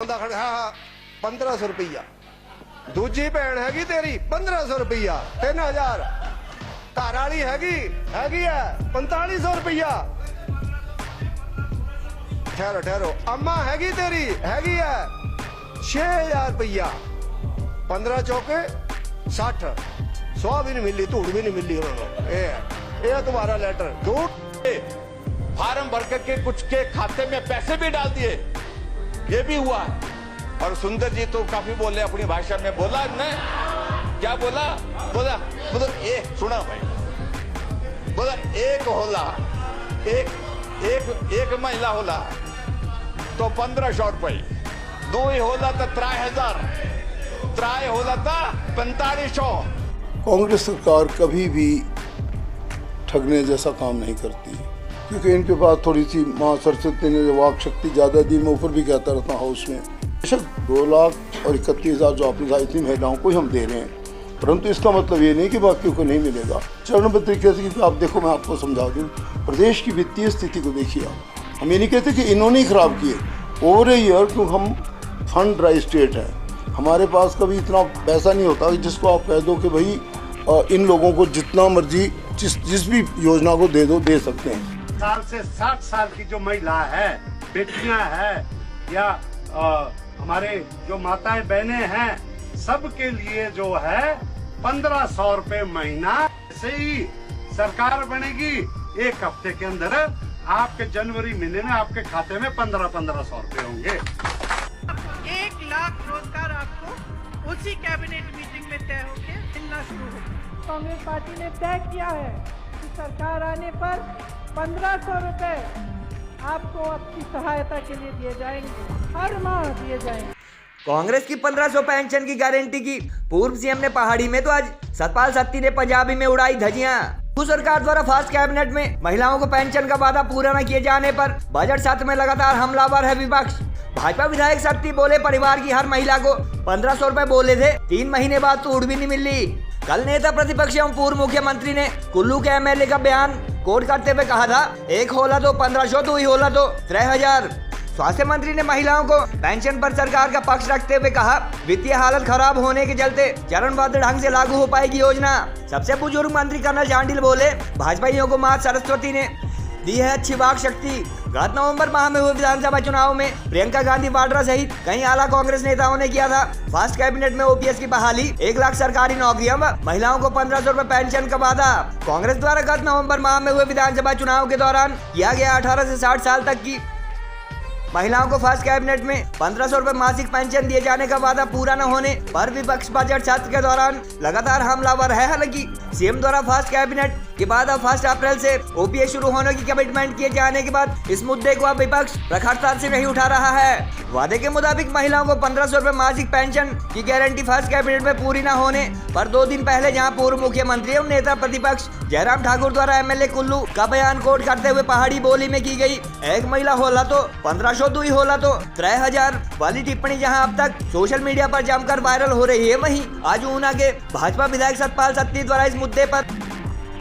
बंदा खड़ा, हाँ 1500 रुपया। दूजी भैन हैगी तेरी 1500 रुपया, 3000। घर वाली हैगी है 4500 रुपया। ठहरो ठहरो, अम्मा हैगी तेरी हैगी है 6000 रुपया। 15 चौके 60, 100 भी नहीं मिली, धूड़ भी नहीं मिली उन्होंने। ये तुम्हारा लेटर झूठ। फार्म भर के कुछ के खाते में पैसे भी डाल दिए, ये भी हुआ। और सुंदर जी तो काफी बोले अपनी भाषा में, बोला ने क्या बोला, बोला ये सुना भाई, बोला एक होला, एक महिला होला तो 1500 रुपये, दो ही होला तो 3000, त्राय होला था 4500। कांग्रेस सरकार कभी भी ठगने जैसा काम नहीं करती, क्योंकि इनके पास थोड़ी सी माँ सरस्वती ने वाक शक्ति ज़्यादा दी। मैं ऊपर भी कहता रहता हूँ हाउस में, बेशक 2,31,000 जो आपने कहा इतनी महिलाओं को ही हम दे रहे हैं, परंतु इसका मतलब ये नहीं कि बाकियों को नहीं मिलेगा। चरणबद्ध तरीके से, क्योंकि आप देखो, मैं आपको समझा दूँ, प्रदेश की वित्तीय स्थिति को देखिए आप। हम ये नहीं कहते कि इन्होंने ही खराब किए, ओवर ए ईयर, क्योंकि हम फंड ड्राई स्टेट है, हमारे पास कभी इतना पैसा नहीं होता कि जिसको आप कह दो कि भाई इन लोगों को जितना मर्जी जिस भी योजना को दे सकते हैं। साल से 60 साल की जो महिला है, बेटियां हैं, या हमारे जो माताएं बहनें हैं, सबके लिए जो है 1500 रुपए महीना। ऐसे ही सरकार बनेगी, 1 हफ्ते के अंदर आपके जनवरी महीने में आपके खाते में 1500 रुपए होंगे। 1 लाख रोजगार आपको उसी कैबिनेट मीटिंग में तय होकर मिलना शुरू होगा। कांग्रेस पार्टी ने तय किया है कि सरकार आने पर 1500 रुपए आपको आपकी सहायता के लिए दिए जाएंगे, हर माह दिए जाएंगे। कांग्रेस की 1500 पेंशन की गारंटी की पूर्व सीएम ने पहाड़ी में, तो आज सतपाल सत्ती ने पंजाबी में उड़ाई धज्जियां। सरकार द्वारा फास्ट कैबिनेट में महिलाओं को पेंशन का वादा पूरा न किए जाने पर बजट सत्र में लगातार हमलावर है विपक्ष। भाजपा विधायक सत्ती बोले, परिवार की हर महिला को 1500 रुपए बोले थे, 3 महीने बाद तो उड़ भी नहीं मिली। कल नेता प्रतिपक्ष एवं पूर्व मुख्यमंत्री ने कुल्लू के एमएलए का बयान कोट करते हुए कहा था, 1 होला तो 1500, 2 ही होला तो 3000। स्वास्थ्य मंत्री ने महिलाओं को पेंशन पर सरकार का पक्ष रखते हुए कहा, वित्तीय हालत खराब होने के चलते चरणबद्ध ढंग से लागू हो पाएगी योजना। सबसे बुजुर्ग मंत्री कर्नल चांडिल बोले, भाजपाइयों को मां सरस्वती ने दी है अच्छी वाक शक्ति। गत नवंबर माह में हुए विधानसभा चुनाव में प्रियंका गांधी वाड्रा सहित कई आला कांग्रेस नेताओं ने किया था फास्ट कैबिनेट में ओपीएस की बहाली, 1 लाख सरकारी नौकरियां व महिलाओं को 1500 रुपए पेंशन का वादा। कांग्रेस द्वारा गत नवंबर माह में हुए विधानसभा चुनाव के दौरान किया गया 18 से 60 साल तक की महिलाओं को फास्ट कैबिनेट में 1500 रुपए मासिक पेंशन दिए जाने का वादा पूरा न होने पर विपक्ष बजट सत्र के दौरान लगातार हमलावर है। हालांकि सीएम द्वारा फास्ट कैबिनेट के बाद अब 1 अप्रैल से ओपीएस शुरू होने की कमिटमेंट किए जाने के बाद इस मुद्दे को अब विपक्ष प्रखरता से नहीं उठा रहा है। वादे के मुताबिक महिलाओं को 1500 रुपए मासिक पेंशन की गारंटी फर्स्ट कैबिनेट में पूरी न होने पर 2 दिन पहले जहां पूर्व मुख्यमंत्री एवं नेता प्रतिपक्ष जयराम ठाकुर द्वारा एमएलए कुल्लू का बयान कोट करते हुए पहाड़ी बोली में की गई, 1 महिला होला तो 1500, 2 ही होला तो 3000 वाली टिप्पणी जहां अब तक सोशल मीडिया पर जमकर वायरल हो रही है, वहीं आज ऊना के भाजपा विधायक सतपाल सत्ती द्वारा इस मुद्दे पर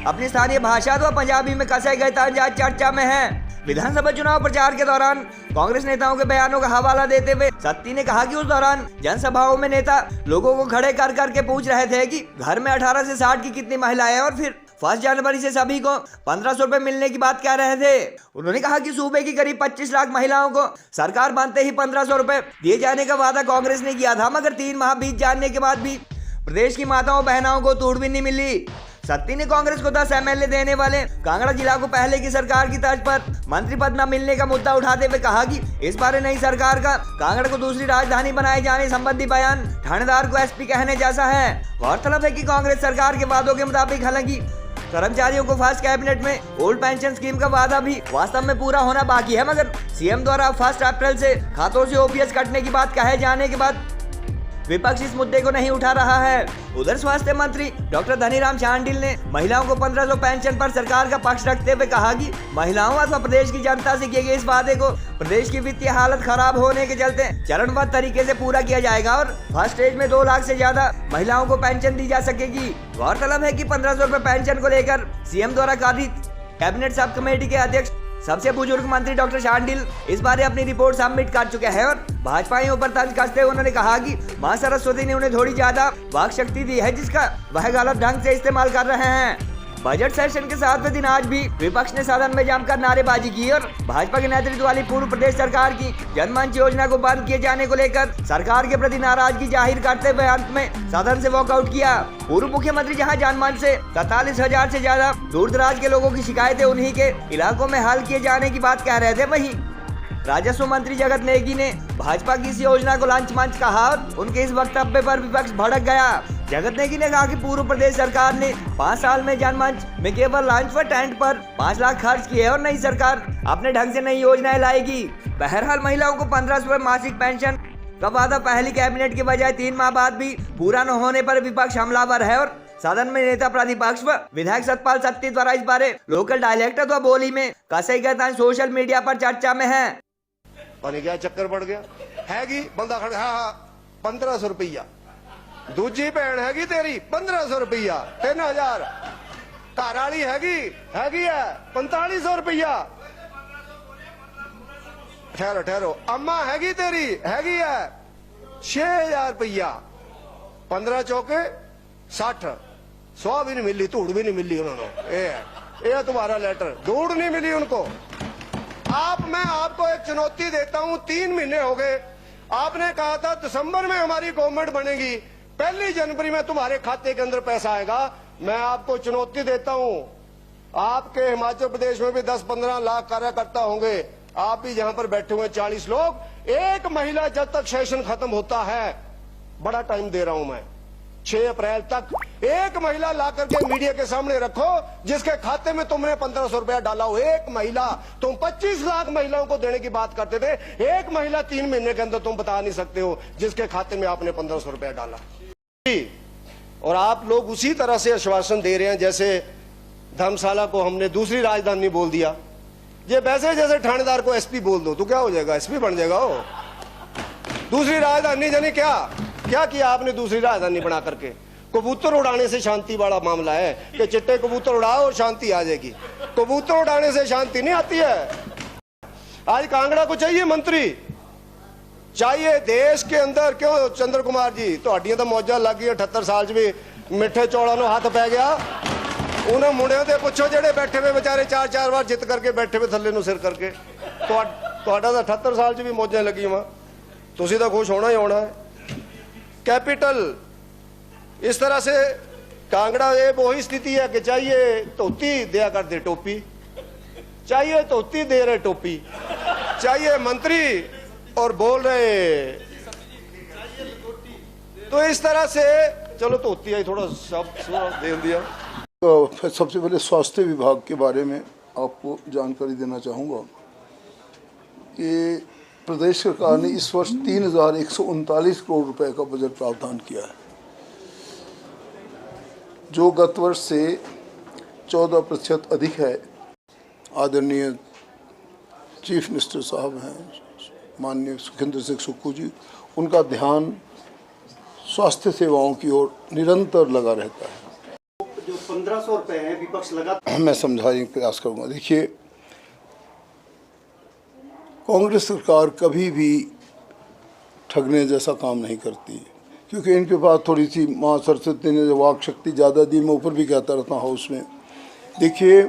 अपनी स्थानीय भाषा व पंजाबी में कसे गए तंज आज चर्चा में है। विधानसभा चुनाव प्रचार के दौरान कांग्रेस नेताओं के बयानों का हवाला देते हुए सत्ती ने कहा कि उस दौरान जनसभाओं में नेता लोगों को खड़े कर करके पूछ रहे थे कि घर में 18 से 60 की कितनी महिलाएं, और फिर 1 जनवरी से सभी को 1500 रुपए मिलने की बात कह रहे थे। उन्होंने कहा कि सूबे की करीब 25 लाख महिलाओं को सरकार बनते ही 1500 रुपए दिए जाने का वादा कांग्रेस ने किया था, मगर 3 माह बीत जाने के बाद भी प्रदेश की माताओं बहनाओं को तूड़ भी नहीं मिली। सत्ती ने कांग्रेस को 10 एमएलए देने वाले कांगड़ा जिला को पहले की सरकार की तर्ज पर मंत्री पद न मिलने का मुद्दा उठाते हुए कहा कि इस बार नई सरकार का कांगड़ा को दूसरी राजधानी बनाए जाने संबंधी बयान थानेदार को एसपी कहने जैसा है। गौरतलब है कि कांग्रेस सरकार के वादों के मुताबिक हालांकि कर्मचारियों को फास्ट कैबिनेट में ओल्ड पेंशन स्कीम का वादा भी वास्तव में पूरा होना बाकी है, मगर सीएम द्वारा 1 अप्रैल से खातों से ओपीएस कटने की बात कहे जाने के बाद विपक्ष इस मुद्दे को नहीं उठा रहा है। उधर स्वास्थ्य मंत्री डॉक्टर धनीराम चांडिल ने महिलाओं को 1500 पेंशन पर सरकार का पक्ष रखते हुए कहा कि महिलाओं अथवा प्रदेश की जनता से किए गए इस वादे को प्रदेश की वित्तीय हालत खराब होने के चलते चरणबद्ध तरीके से पूरा किया जाएगा और फर्स्ट स्टेज में 2 लाख से ज्यादा महिलाओं को पेंशन दी जा सकेगी। गौरतलब है कि 1500 रुपए पेंशन को लेकर सीएम द्वारा गठित कैबिनेट सब कमेटी के अध्यक्ष सबसे बुजुर्ग मंत्री डॉक्टर शांडिल इस बार अपनी रिपोर्ट सबमिट कर चुके हैं और भाजपाइयों पर तंज कसते हुए उन्होंने कहा कि मां सरस्वती ने उन्हें थोड़ी ज्यादा वाक शक्ति दी है जिसका वह गलत ढंग से इस्तेमाल कर रहे हैं। बजट सेशन के 7वें दिन आज भी विपक्ष ने सदन में जमकर नारेबाजी की और भाजपा के नेतृत्व वाली पूर्व प्रदेश सरकार की जनमंच योजना को बंद किए जाने को लेकर सरकार के प्रति नाराजगी जाहिर करते हुए अंत में सदन से वॉकआउट किया। पूर्व मुख्यमंत्री जहां जनमंच से 43,000 से ज्यादा दूर दराज के लोगों की शिकायतें उन्हीं के इलाकों में हल किए जाने की बात कह रहे थे, वहीं राजस्व मंत्री जगत नेगी ने भाजपा की इस योजना को लंच मंच कहा और उनके इस वक्तव्य पर विपक्ष भड़क गया। जगत नेगी ने कहा कि पूर्व प्रदेश सरकार ने 5 साल में जनमंच में केवल लंच व टेंट पर 5 लाख खर्च किए और नई सरकार अपने ढंग से नई योजनाएं लाएगी। बहरहाल महिलाओं को 1500 मासिक पेंशन का वादा पहली कैबिनेट के बजाय 3 माह बाद भी पूरा न होने पर विपक्ष हमलावर है और सदन में नेता प्रतिपक्ष व विधायक सतपाल सत्ती द्वारा इस बारे लोकल डायलेक्ट अथवा बोली में कसे गए तंज सोशल मीडिया पर चर्चा में है। पानी क्या चक्कर पड़ गया हैगी बंदा खड़ा हाँ 1500 रुपया दूजी भैन हैगी तेरी 1500 रुपया 3000 घर वाली हैगी है 4500 रुपया ठहरो अम्मा हैगी तेरी हैगी है 6000 रुपया 15 चौके 60 100 भी नहीं मिली धूड़ भी नहीं मिली उन्होंने ये तुम्हारा लेटर धूड़ नहीं मिली उनको। मैं आपको एक चुनौती देता हूं 3 महीने हो गए आपने कहा था दिसंबर में हमारी गवर्नमेंट बनेगी 1 जनवरी में तुम्हारे खाते के अंदर पैसा आएगा। मैं आपको चुनौती देता हूं आपके हिमाचल प्रदेश में भी 10-15 लाख कार्यकर्ता होंगे आप भी जहां पर बैठे हुए 40 लोग एक महिला जब तक सेशन खत्म होता है बड़ा टाइम दे रहा हूं मैं 6 अप्रैल तक एक महिला ला करके मीडिया के सामने रखो जिसके खाते में तुमने 1500 रुपया डाला हो। एक महिला तुम 25 लाख महिलाओं को देने की बात करते थे एक महिला 3 महीने के अंदर तुम बता नहीं सकते हो जिसके खाते में आपने 1500 रुपया डाला। और आप लोग उसी तरह से आश्वासन दे रहे हैं जैसे धर्मशाला को हमने दूसरी राजधानी बोल दिया। ये वैसे जैसे थानेदार को एसपी बोल दो तो क्या हो जाएगा एसपी बन जाएगा वो। दूसरी राजधानी जानी क्या किया आपने दूसरी राजधानी बना करके। कबूतर उड़ाने से शांति वाला मामला है कि चिट्टे कबूतर उड़ाओ और शांति आ जाएगी। कबूतर उड़ाने से शांति नहीं आती है। आज कांगड़ा को चाहिए मंत्री चाहिए देश के अंदर क्यों चंद्र कुमार जी तो हड्डियां तो मौजा लग गई 78 साल भी मिठे चौड़ा नो हाथ पै गया। उन्हें मुंडिया से पूछो जेडे बैठे हुए बेचारे 4-4 बार जित करके बैठे हुए थले नु सिर करके तो 78 साल भी मौजा लगी वहां तुसी तो खुश होना ही होना है। कैपिटल इस तरह से कांगड़ा ये वही स्थिति है कि चाहिए धोती दिया कर दे टोपी चाहिए धोती दे रहे टोपी चाहिए मंत्री और बोल रहे तो इस तरह से चलो धोती आई थोड़ा सब दे दिया। तो सबसे पहले स्वास्थ्य विभाग के बारे में आपको जानकारी देना चाहूँगा कि प्रदेश सरकार ने इस वर्ष 3,139 करोड़ रुपए का बजट प्रावधान किया है जो गत वर्ष से 14% अधिक है। आदरणीय चीफ मिनिस्टर साहब हैं माननीय सुखेंद्र सिंह सुक्खू जी उनका ध्यान स्वास्थ्य सेवाओं की ओर निरंतर लगा रहता है। जो 1500 रुपए है विपक्ष लगा मैं समझाने का प्रयास करूंगा। देखिए कांग्रेस सरकार कभी भी ठगने जैसा काम नहीं करती क्योंकि इनके पास थोड़ी सी माँ सरस्वती ने जो वाक शक्ति ज़्यादा दी मैं ऊपर भी कहता रहता हूँ हाउस में। देखिए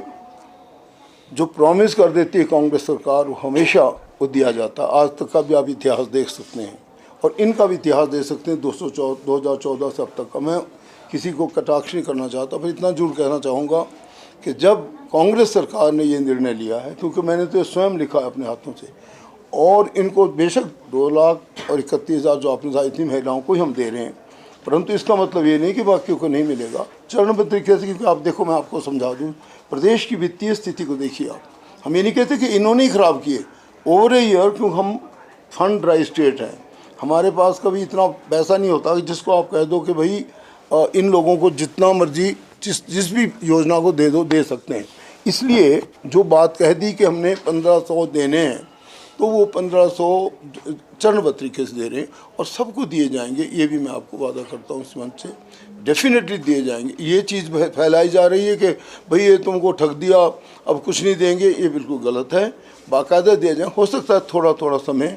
जो प्रॉमिस कर देती है कांग्रेस सरकार वो हमेशा वो दिया जाता है। आज तक का भी आप इतिहास देख सकते हैं और इनका भी इतिहास देख सकते हैं 2014 से अब तक का। मैं किसी को कटाक्ष नहीं करना चाहता पर इतना जरूर कहना चाहूँगा कि जब कांग्रेस सरकार ने ये निर्णय लिया है क्योंकि मैंने तो स्वयं लिखा है अपने हाथों से और इनको बेशक 2,31,000 जो आपने कहा इतनी महिलाओं को ही हम दे रहे हैं परंतु इसका मतलब ये नहीं कि बाकियों को नहीं मिलेगा चरणबद्ध तरीके से। क्योंकि आप देखो मैं आपको समझा दूँ प्रदेश की वित्तीय स्थिति को देखिए आप। हम ये नहीं कहते कि इन्होंने ही खराब किए ओवर ए ईयर क्योंकि हम फंड ड्राई स्टेट हैं हमारे पास कभी इतना पैसा नहीं होता कि जिसको आप कह दो कि भाई इन लोगों को जितना मर्जी जिस भी योजना को दे दो दे सकते हैं। इसलिए जो बात कह दी कि हमने 1500 देने हैं तो वो 1500 चरणबद्ध तरीके से दे रहे हैं और सबको दिए जाएंगे, ये भी मैं आपको वादा करता हूँ इस मंच से, डेफिनेटली दिए जाएंगे। ये चीज़ फैलाई जा रही है कि भाई ये तुमको ठग दिया अब कुछ नहीं देंगे, ये बिल्कुल गलत है। बाकायदा दिया जाए, हो सकता है थोड़ा थोड़ा समय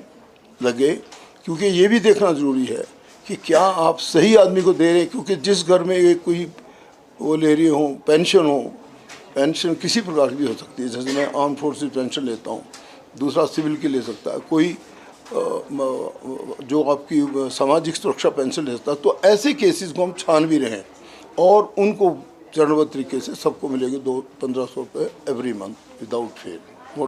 लगे, क्योंकि ये भी देखना ज़रूरी है कि क्या आप सही आदमी को दे रहे हैं। क्योंकि जिस घर में ये कोई वो ले रही हो पेंशन किसी प्रकार की भी हो सकती है, जैसे मैं आर्म फोर्सेस पेंशन लेता हूँ, दूसरा सिविल की ले सकता है, कोई जो आपकी सामाजिक सुरक्षा पेंशन ले सकता है। तो ऐसे केसेस को हम छान भी रहे हैं और उनको चरणबद्ध तरीके से सबको मिलेंगे 1500 रुपये एवरी मंथ विदाउट फेल।